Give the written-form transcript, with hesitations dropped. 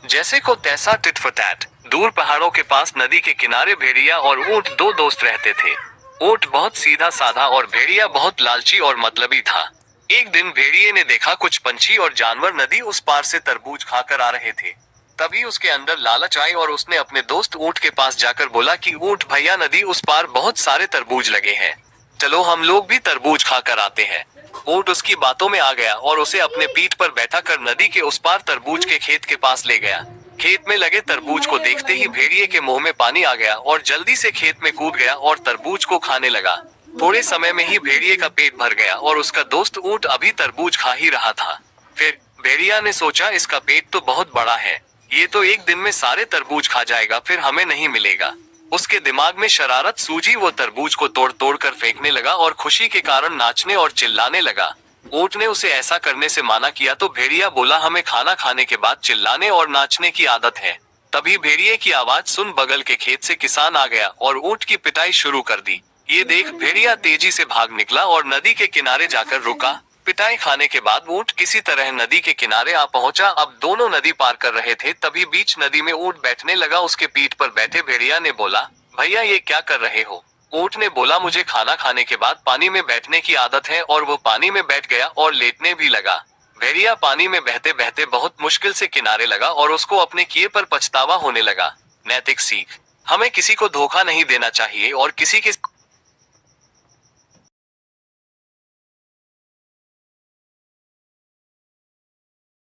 जैसे को तैसा टिट फॉर टैट। दूर पहाड़ों के पास नदी के किनारे भेड़िया और ऊंट दो दोस्त रहते थे। ऊंट बहुत सीधा साधा और भेड़िया बहुत लालची और मतलबी था। एक दिन भेड़िए ने देखा कुछ पंछी और जानवर नदी उस पार से तरबूज खाकर आ रहे थे। तभी उसके अंदर लालच आई और उसने अपने दोस्त ऊंट के पास जाकर बोला कि ऊंट भैया, नदी उस पार बहुत सारे तरबूज लगे हैं, चलो हम लोग भी तरबूज खाकर आते हैं। ऊंट उसकी बातों में आ गया और उसे अपने पीठ पर बैठा कर नदी के उस पार तरबूज के खेत के पास ले गया। खेत में लगे तरबूज को देखते ही भेड़िए के मुंह में पानी आ गया और जल्दी से खेत में कूद गया और तरबूज को खाने लगा। थोड़े समय में ही भेड़िए का पेट भर गया और उसका दोस्त ऊंट अभी तरबूज खा ही रहा था। फिर भेड़िया ने सोचा, इसका पेट तो बहुत बड़ा है, ये तो एक दिन में सारे तरबूज खा जाएगा, फिर हमें नहीं मिलेगा। उसके दिमाग में शरारत सूझी, वो तरबूज को तोड़ तोड़ कर फेंकने लगा और खुशी के कारण नाचने और चिल्लाने लगा। ऊंट ने उसे ऐसा करने से माना किया तो भेड़िया बोला, हमें खाना खाने के बाद चिल्लाने और नाचने की आदत है। तभी भेड़िए की आवाज सुन बगल के खेत से किसान आ गया और ऊंट की पिटाई शुरू कर दी। ये देख भेड़िया तेजी से भाग निकला और नदी के किनारे जाकर रुका। पिटाई खाने के बाद ऊंट किसी तरह नदी के किनारे आ पहुंचा। अब दोनों नदी पार कर रहे थे, तभी बीच नदी में ऊंट बैठने लगा। उसके पीठ पर बैठे भेड़िया ने बोला, भैया ये क्या कर रहे हो? ऊंट ने बोला, मुझे खाना खाने के बाद पानी में बैठने की आदत है, और वो पानी में बैठ गया और लेटने भी लगा। भेड़िया पानी में बहते बहते बहुत मुश्किल से किनारे लगा और उसको अपने किए पर पछतावा होने लगा। नैतिक सीख, हमें किसी को धोखा नहीं देना चाहिए और किसी के